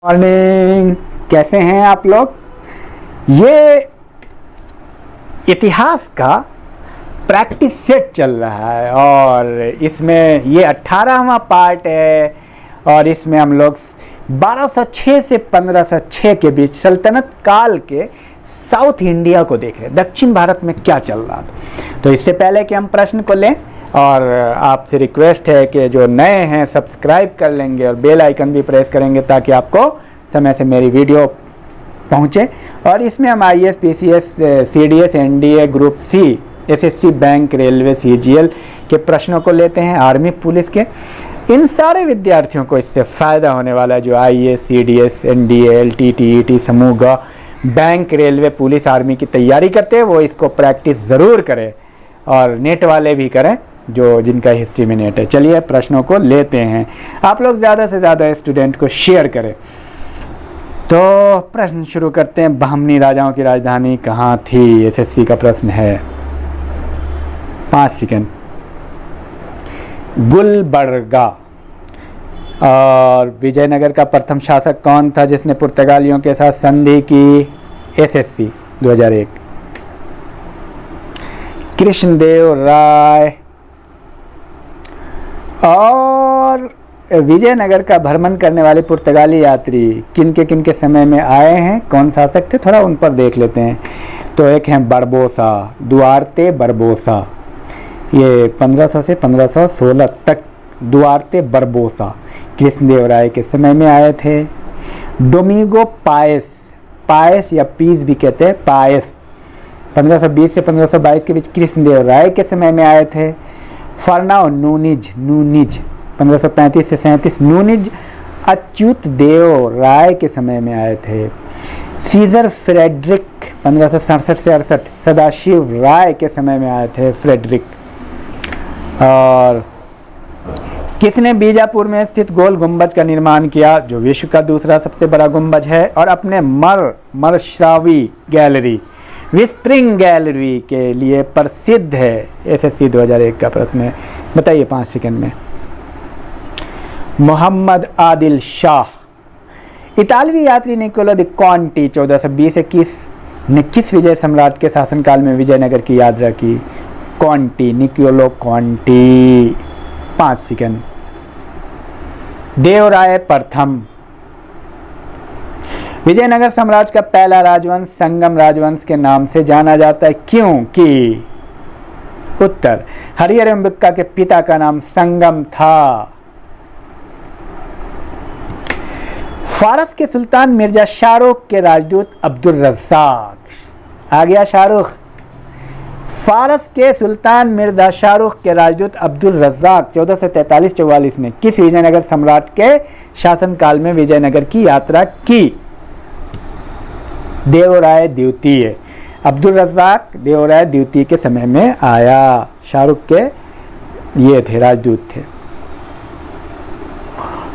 Morning, कैसे हैं आप लोग। ये इतिहास का प्रैक्टिस सेट चल रहा है और इसमें ये 18वां पार्ट है और इसमें हम लोग 1206 से 1506 के बीच सल्तनत काल के साउथ इंडिया को देख रहे हैं, दक्षिण भारत में क्या चल रहा था। तो इससे पहले कि हम प्रश्न को लें, और आपसे रिक्वेस्ट है कि जो नए हैं सब्सक्राइब कर लेंगे और बेल आइकन भी प्रेस करेंगे ताकि आपको समय से मेरी वीडियो पहुंचे। और इसमें हम IAS, PCS, CDS, NDA, group C, SSC, bank, railway, CGL के प्रश्नों को लेते हैं, आर्मी, पुलिस के। इन सारे विद्यार्थियों को इससे फ़ायदा होने वाला है जो IAS, CDS, NDA, LT, TET, समूह ग, बैंक, रेलवे, पुलिस, आर्मी की तैयारी करते हैं, वो इसको प्रैक्टिस ज़रूर करें और नेट वाले भी करें जो जिनका हिस्ट्री में नेट है। चलिए प्रश्नों को लेते हैं। आप लोग ज़्यादा से ज़्यादा स्टूडेंट को शेयर करें। तो प्रश्न शुरू करते हैं। बहमनी राजाओं की राजधानी कहाँ थी? SSC का प्रश्न है। 5 सेकंड। गुलबर्गा। और विजयनगर का प्रथम शासक कौन था जिसने पुर्तगालियों के साथ संधि की? SSC 2001। कृष्णदेव राय। और विजयनगर का भ्रमण करने वाले पुर्तगाली यात्री किन के समय में आए हैं? कौन शासक थे? थोड़ा उन पर देख लेते हैं। तो एक हैं बरबोसा, दुआर्ते बरबोसा, ये 1500 से 1516 तक दुआर्ते बरबोसा कृष्णदेव राय के समय में आए थे। डोमिंगो पायस, पायस या पीस भी कहते हैं, पायस 1520 से 1522 के बीच कृष्णदेव राय के समय में आए थे। फर्नाओ नूनिज, 1535 से 37 नूनिज अच्युत देव राय के समय में आए थे। सीजर फ्रेडरिक 1567 से 68 सदाशिव राय के समय में आए थे, फ्रेडरिक। और किसने बीजापुर में स्थित गोल गुंबज का निर्माण किया जो विश्व का दूसरा सबसे बड़ा गुंबज है और अपने मरश्रावी गैलरी, विस्प्रिंग गैलरी के लिए प्रसिद्ध है? SSC 2001 का प्रश्न है, बताइए 5 सेकंड में। मोहम्मद आदिल शाह। इतालवी यात्री निकोलो दी कॉन्टी 1420-21 ने किस विजय सम्राट के शासनकाल में विजयनगर की यात्रा की? कॉन्टी, निकोलो कॉन्टी। 5 सेकंड। देवराय प्रथम। विजयनगर साम्राज्य का पहला राजवंश संगम राजवंश के नाम से जाना जाता है, क्योंकि? उत्तर, हरिहर एवं बुक्का के पिता का नाम संगम था। फारस के सुल्तान मिर्जा शाहरुख के राजदूत अब्दुल रज़्ज़ाक। आ गया शाहरुख। फारस के सुल्तान मिर्जा शाहरुख के राजदूत अब्दुल रज़्ज़ाक 1443-44 ने किस विजयनगर सम्राट के शासनकाल में विजयनगर की यात्रा की? देवराय द्वितीय। अब्दुल रज़्ज़ाक देवराय द्वितीय के समय में आया। शाहरुख के ये थे, राजदूत थे।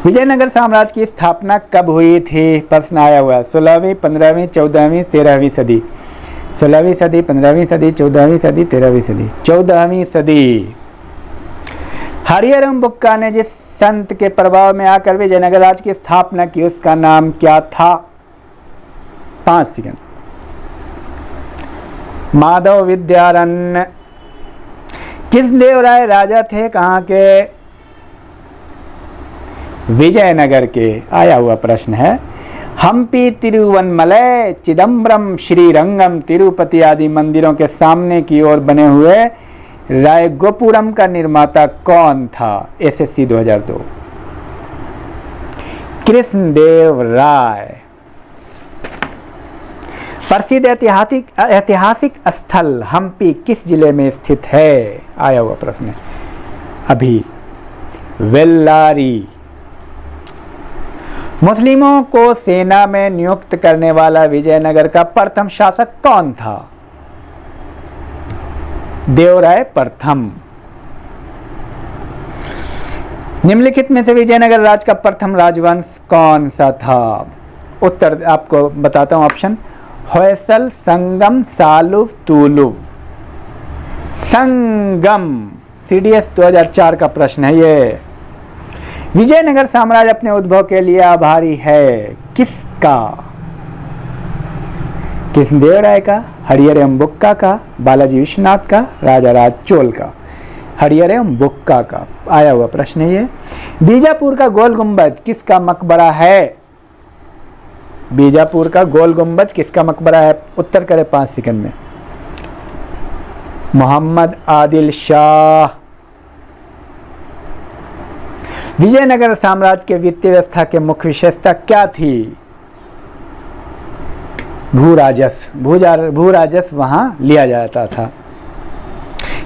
विजयनगर साम्राज्य की स्थापना कब हुई थी? प्रश्न आया हुआ है। 16वीं, 15वीं, 14वीं, 13वीं सदी। 16वीं सदी, 15वीं सदी, 14वीं सदी, 13वीं सदी। 14वीं सदी। हरिहर एवं बुक्का ने जिस संत के प्रभाव में आकर विजयनगर राज्य की स्थापना की उसका नाम क्या था? 5 सेकंड। माधव विद्यारण्य। कृष्णदेव राय राजा थे कहाँ के? विजयनगर के। आया हुआ प्रश्न है। हम्पी, तिरुवनमलई, चिदम्बरम, श्रीरंगम, तिरुपति आदि मंदिरों के सामने की ओर बने हुए रायगोपुरम का निर्माता कौन था? SSC 2002। कृष्णदेव राय। प्रसिद्ध ऐतिहासिक स्थल हम्पी किस जिले में स्थित है? आया हुआ प्रश्न है अभी। वेल्लारी। मुस्लिमों को सेना में नियुक्त करने वाला विजयनगर का प्रथम शासक कौन था? देवराय प्रथम। निम्नलिखित में से विजयनगर राज्य का प्रथम राजवंश कौन सा था? उत्तर आपको बताता हूं, ऑप्शन। होयसल, संगम, सालुव, तुलुव। संगम। CDS 2004 का प्रश्न है ये। विजयनगर साम्राज्य अपने उद्भव के लिए आभारी है किसका? कृष्णदेवराय का, हरिहर एवं बुक्का का, बालाजी विश्वनाथ का, राजा राज चोल का। हरिहर एवं बुक्का का आया हुआ प्रश्न है ये। बीजापुर का गोल गुंबद किसका मकबरा है? बीजापुर का गोल गुंबद किसका मकबरा है? उत्तर करें 5 सेकंड में। मोहम्मद आदिल शाह। विजयनगर साम्राज्य के वित्तीय व्यवस्था के मुख्य विशेषता क्या थी? भू राजस्व वहां लिया जाता था।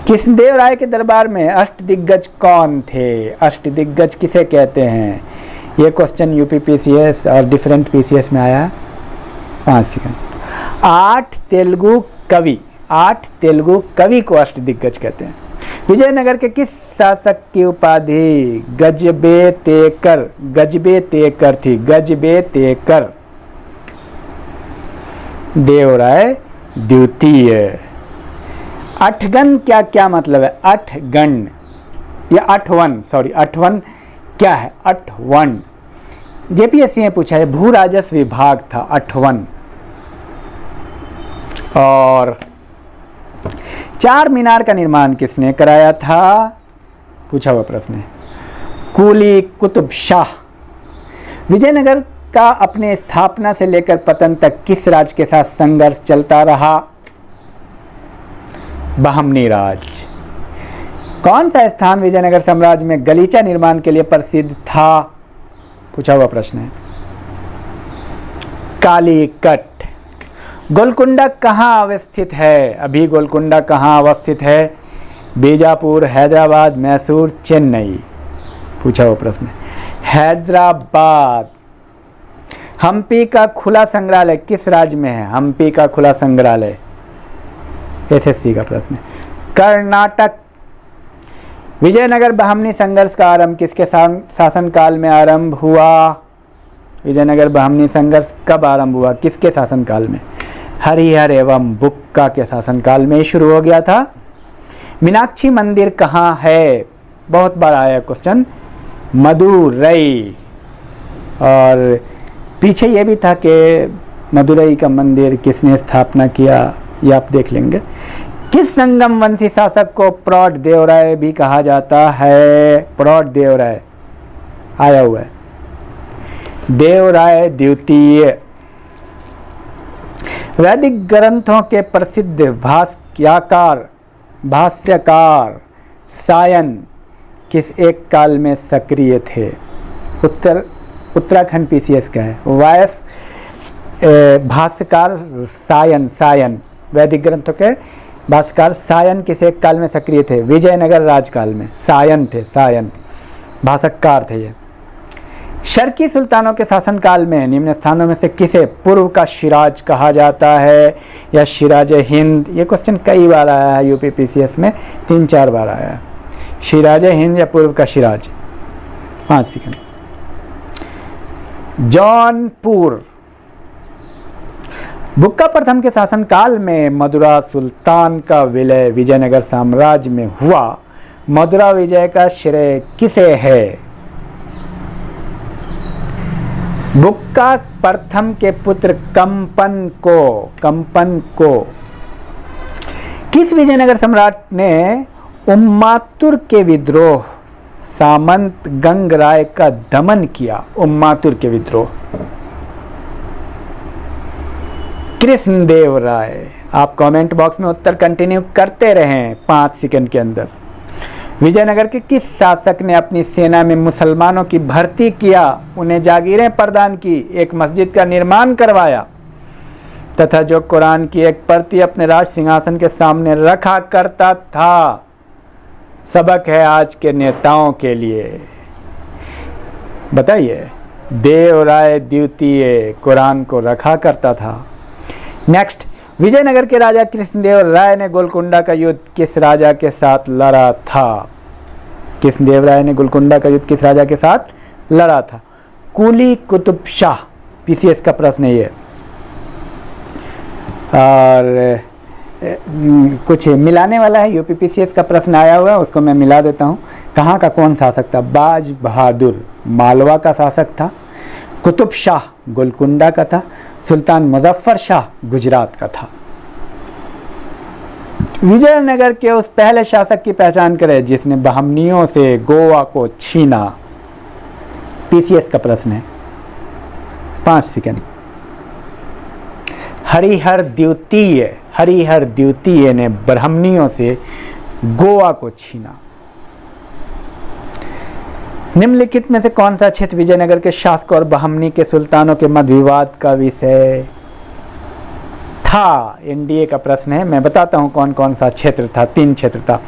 कृष्णदेवराय के दरबार में अष्टदिग्गज कौन थे? अष्टदिग्गज किसे कहते हैं? ये क्वेश्चन यूपीपीसीएस और डिफरेंट पीसीएस में आया। 5 सेकंड। 8 तेलुगु कवि को अष्टदिग्गज कहते हैं। विजयनगर के किस शासक की उपाधि गजबे तेकर थी? गजबे तेकर। देवराय द्वितीय। अठगन क्या मतलब है? अठगन या अठवन, अठवन क्या है? अठवन जेपीएससी ने पूछा है। भू राजस्व विभाग था अठवन। और चार मीनार का निर्माण किसने कराया था? पूछा हुआ प्रश्न है। कुली कुतुब शाह। विजयनगर का अपने स्थापना से लेकर पतन तक किस राज्य के साथ संघर्ष चलता रहा? बहमनी राज्य। कौन सा स्थान विजयनगर साम्राज्य में गलीचा निर्माण के लिए प्रसिद्ध था? पूछा हुआ प्रश्न है। कालीकट। गोलकुंडा कहाँ अवस्थित है? अभी गोलकुंडा कहाँ अवस्थित है? बीजापुर, हैदराबाद, मैसूर, चेन्नई। पूछा हुआ प्रश्न है। हैदराबाद। हम्पी का खुला संग्रहालय किस राज्य में है? हम्पी का खुला संग्रहालय एसएससी का प्रश्न है। कर्नाटक। विजयनगर बहमनी संघर्ष का आरंभ किसके शासनकाल में आरंभ हुआ? विजयनगर बहमनी संघर्ष कब आरंभ हुआ? किसके शासनकाल में? हरिहर एवं बुक्का के शासनकाल में शुरू हो गया था। मीनाक्षी मंदिर कहाँ है? बहुत बार आया क्वेश्चन। मदुरई। और पीछे ये भी था कि मदुरई का मंदिर किसने स्थापना किया, ये आप देख लेंगे। किस संगम वंशी शासक को प्रौढ़ देवराय भी कहा जाता है? प्रौढ़ देवराय आया हुआ है। देवराय द्वितीय। वैदिक ग्रंथों के प्रसिद्ध भाष्यकार सायन किस एक काल में सक्रिय थे? उत्तराखंड पीसीएस का है। भाष्यकार सायन वैदिक ग्रंथों के भाष्यकार सायन किस एक काल में सक्रिय थे? विजयनगर राजकाल में सायन थे। सायन भाषाकार थे ये। शर्की सुल्तानों के शासनकाल में निम्न स्थानों में से किसे पूर्व का शिराज कहा जाता है या शिराज हिंद? ये क्वेश्चन कई बार आया है यूपीपीसीएस में, 3-4 बार आया है। शिराज हिंद या पूर्व का शिराज? 5 सेकंड। जौनपुर। बुक्का प्रथम के शासनकाल में मदुरा सुल्तान का विलय विजयनगर साम्राज्य में हुआ। मदुरा विजय का श्रेय किसे है? बुक्का प्रथम के पुत्र कंपन को। किस विजयनगर सम्राट ने उम्मातुर के विद्रोह सामंत गंगराय का दमन किया? उम्मातुर के विद्रोह। कृष्णदेवराय। आप कमेंट बॉक्स में उत्तर कंटिन्यू करते रहें 5 सेकंड के अंदर। विजयनगर के किस शासक ने अपनी सेना में मुसलमानों की भर्ती किया, उन्हें जागीरें प्रदान की, एक मस्जिद का निर्माण करवाया तथा जो कुरान की एक प्रति अपने राज सिंहासन के सामने रखा करता था? सबक है आज के नेताओं के लिए। बताइए। देवराय द्वितीय कुरान को रखा करता था। नेक्स्ट। विजयनगर के राजा कृष्णदेव राय ने गोलकुंडा का युद्ध किस राजा के साथ लड़ा था? कृष्णदेव राय ने गोलकुंडा का युद्ध किस राजा के साथ लड़ा था? कुली कुतुब शाह। पीसीएस का प्रश्न है ये। और कुछ मिलाने वाला है। यूपीपीसीएस का प्रश्न आया हुआ है, उसको मैं मिला देता हूँ। कहाँ का कौन शासक था? बाज बहादुर मालवा का शासक था, कुतुब शाह गोलकुंडा का था, सुल्तान मुजफ्फर शाह गुजरात का था। विजयनगर के उस पहले शासक की पहचान करें जिसने बहमनियों से गोवा को छीना। पीसीएस का प्रश्न है, 5 सेकंड। हरिहर द्वितीय ने ब्राह्मणियों से गोवा को छीना। निम्नलिखित में से कौन सा क्षेत्र विजयनगर के शासकों और बहमनी के सुल्तानों के मध्य विवाद का विषय था? एनडीए का प्रश्न है। मैं बताता हूं कौन कौन सा क्षेत्र था। 3 क्षेत्र था।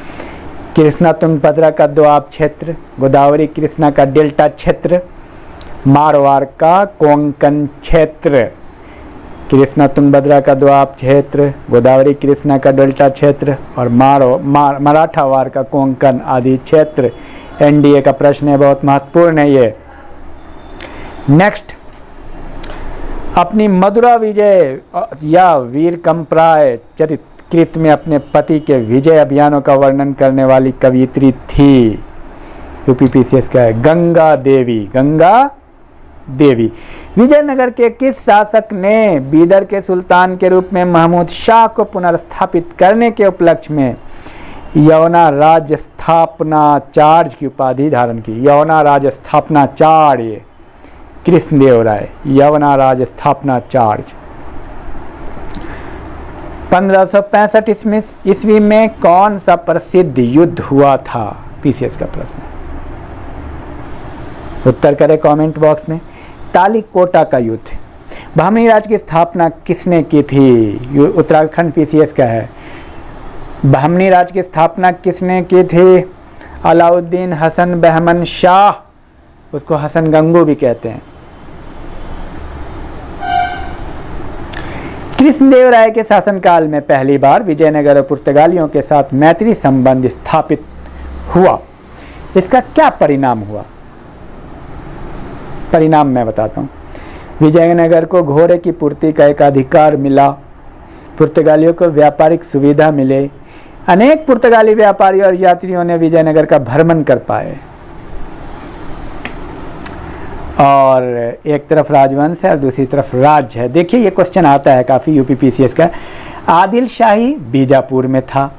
कृष्णा तुंगभद्रा का दोआब क्षेत्र, गोदावरी कृष्णा का डेल्टा क्षेत्र, मारवाड़ का कोंकण क्षेत्र। कृष्णा तुंगभद्रा का दोआब क्षेत्र, गोदावरी कृष्णा का डेल्टा क्षेत्र और मराठावाड़ का कोंकण आदि क्षेत्र। एनडीए का प्रश्न है, बहुत महत्वपूर्ण है ये। नेक्स्ट, अपनी मधुरा विजय या वीर कंप्राय चरितकृत में अपने पति के विजय अभियानों का वर्णन करने वाली कवियत्री थी। यूपीपीसीएस का है गंगा देवी। विजयनगर के किस शासक ने बीदर के सुल्तान के रूप में महमूद शाह को पुनर्स्थापित करने के उपलक्ष्य में यवना राज्य स्थापनाचार्य की उपाधि धारण की? यवना राज्य स्थापनाचार्य कृष्णदेवराय, यवना राज्य स्थापनाचार्य। 1565 ईस्वी में कौन सा प्रसिद्ध युद्ध हुआ था? पीसीएस का प्रश्न। उत्तर करें कमेंट बॉक्स में। तालीकोटा का युद्ध। बहमनी राज्य की स्थापना किसने की थी? उत्तराखंड पीसीएस का है। बहमनी राज्य की स्थापना किसने की थी? अलाउद्दीन हसन बहमन शाह, उसको हसन गंगू भी कहते हैं। कृष्णदेवराय के शासनकाल में पहली बार विजयनगर और पुर्तगालियों के साथ मैत्री संबंध स्थापित हुआ। इसका क्या परिणाम हुआ? परिणाम मैं बताता हूँ। विजयनगर को घोड़े की पूर्ति का एक अधिकार मिला, पुर्तगालियों को व्यापारिक सुविधा मिले, अनेक पुर्तगाली व्यापारी और यात्रियों ने विजयनगर का भ्रमण कर पाए, और एक तरफ राजवंश है और दूसरी तरफ राज्य है। देखिए ये क्वेश्चन आता है काफ़ी यूपीपीसीएस का। आदिल शाही बीजापुर में था,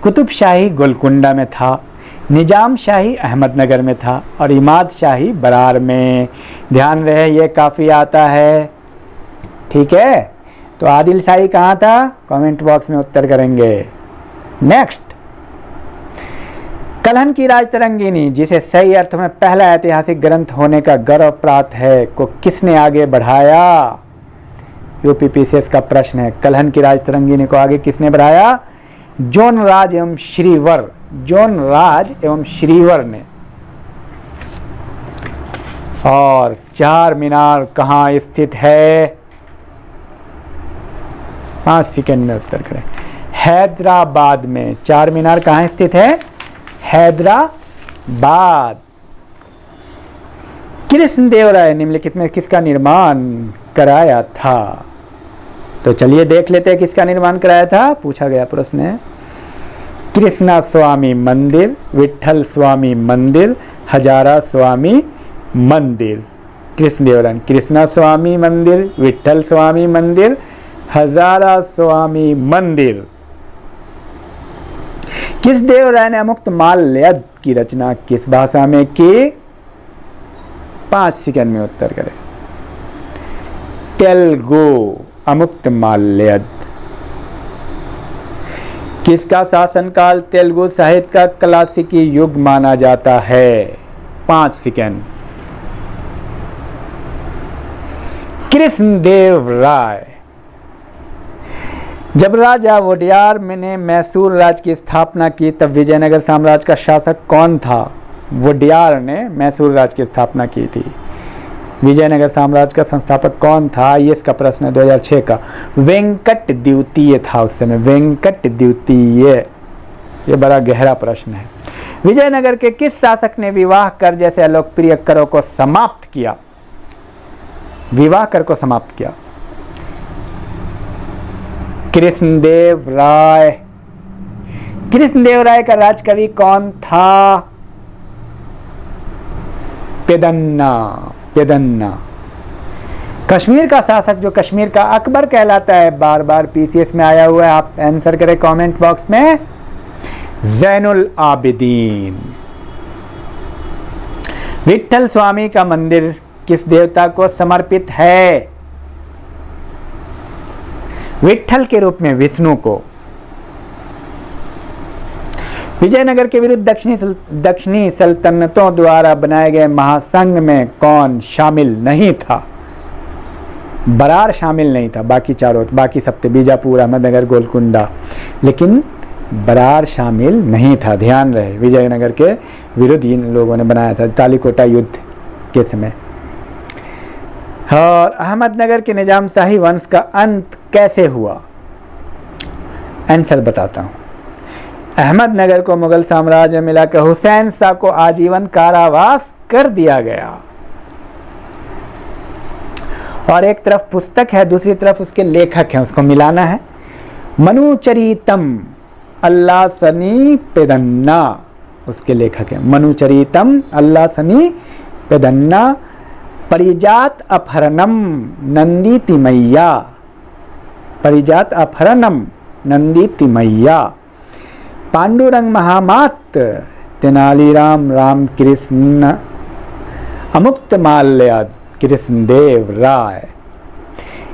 कुतुब शाही गोलकुंडा में था, निजाम शाही अहमदनगर में था और इमाद शाही बरार में। ध्यान रहे ये काफ़ी आता है, ठीक है। तो आदिल शाही कहाँ था? कमेंट बॉक्स में उत्तर करेंगे। नेक्स्ट, कलहन की राजतरंगिनी, जिसे सही अर्थ में पहला ऐतिहासिक ग्रंथ होने का गर्व प्राप्त है, को किसने आगे बढ़ाया? यूपीपीसीएस का प्रश्न है। कलहन की राजतरंगिनी को आगे किसने बढ़ाया? जोन राज एवं श्रीवर ने। और चार मीनार कहाँ स्थित है? 5 सेकंड में उत्तर करें। हैदराबाद में। चार मीनार कहाँ स्थित है? हैदराबाद। कृष्णदेवराय निम्नलिखित में किसका निर्माण कराया था? तो चलिए देख लेते हैं किसका निर्माण कराया था। पूछा गया प्रश्न है। कृष्णा स्वामी मंदिर, विठल स्वामी मंदिर, हजारा स्वामी मंदिर। कृष्णदेवराय कृष्णा स्वामी मंदिर, विठल स्वामी मंदिर, हजारा स्वामी मंदिर। किस देवराय ने अमुक्त माल्यद की रचना किस भाषा में की? 5 सेकंड में उत्तर करें। तेलुगु। अमुक्त माल्यद। किसका शासनकाल तेलुगु साहित्य का क्लासिकी युग माना जाता है? 5 सेकंड। कृष्णदेवराय। जब राजा वोडियार ने मैसूर राज्य की स्थापना की तब विजयनगर साम्राज्य का शासक कौन था? वोडियार ने मैसूर राज्य की स्थापना की थी। विजयनगर साम्राज्य का संस्थापक कौन था? ये इसका प्रश्न है 2006 का। वेंकट द्वितीय था उस समय। वेंकट द्वितीय। ये बड़ा गहरा प्रश्न है। विजयनगर के किस शासक ने विवाह कर जैसे अलोकप्रिय करों को समाप्त किया? विवाह कर को समाप्त किया। कृष्णदेव राय। कृष्णदेव राय का राजकवि कौन था? पेदन्ना। पेदन्ना। कश्मीर का शासक जो कश्मीर का अकबर कहलाता है, बार बार पीसीएस में आया हुआ है, आप आंसर करें कमेंट बॉक्स में। जैनुल आबिदीन। विट्ठल स्वामी का मंदिर किस देवता को समर्पित है? विट्ठल के रूप में विष्णु को। विजयनगर के विरुद्ध दक्षिणी सल्तनतों द्वारा बनाए गए महासंघ में कौन शामिल नहीं था? बरार शामिल नहीं था, बाकी सब थे, बीजापुर, अहमदनगर, गोलकुंडा, लेकिन बरार शामिल नहीं था। ध्यान रहे, विजयनगर के विरुद्ध इन लोगों ने बनाया था तालीकोटा युद्ध के समय। और अहमदनगर के निजामशाही वंश का अंत कैसे हुआ? आंसर बताता हूँ। अहमदनगर को मुगल साम्राज्य में मिलाकर हुसैन शाह को आजीवन कारावास कर दिया गया। और एक तरफ पुस्तक है, दूसरी तरफ उसके लेखक हैं, उसको मिलाना है। मनुचरितम अल्लाह सनी पेदन्ना, उसके लेखक हैं। मनुचरितम अल्लाह सनी पेदन्ना। परिजात अपहरणम नंदी तिमैया। परिजात अपहरणम नंदी तिमैया। पांडुरंग महामात तेनालीराम रामकृष्ण अमुक्त माल्य कृष्णदेव राय।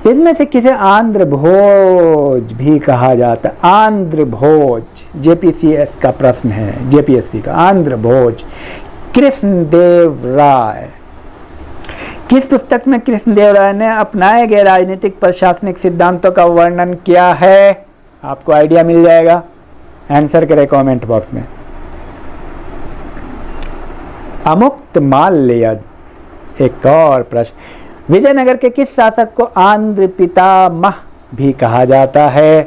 इसमें से किसे आंध्र भोज भी कहा जाता है? आंध्र भोज, जेपीसीएस का प्रश्न है, जेपीएससी का। आंध्र भोज कृष्णदेव राय। किस पुस्तक में कृष्णदेव राय ने अपनाए गए राजनीतिक प्रशासनिक सिद्धांतों का वर्णन किया है? आपको आइडिया मिल जाएगा, आंसर करें कमेंट बॉक्स में। अमुक्त माल्य। एक और प्रश्न, विजयनगर के किस शासक को आंध्र पितामह भी कहा जाता है?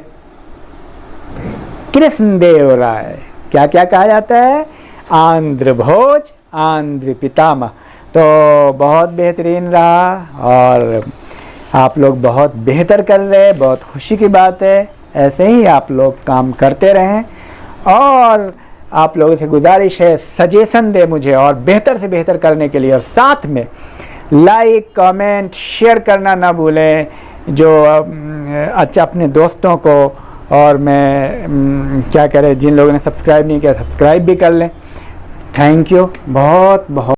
कृष्णदेव राय। क्या क्या कहा जाता है? आंध्र भोज, आंध्र पितामह। तो बहुत बेहतरीन रहा और आप लोग बहुत बेहतर कर रहे हैं, बहुत खुशी की बात है। ऐसे ही आप लोग काम करते रहें और आप लोगों से गुजारिश है सजेशन दे मुझे और बेहतर से बेहतर करने के लिए, और साथ में लाइक कमेंट शेयर करना ना भूलें, जो अच्छा अपने दोस्तों को, और मैं क्या करें, जिन लोगों ने सब्सक्राइब नहीं किया सब्सक्राइब भी कर लें। थैंक यू बहुत बहुत।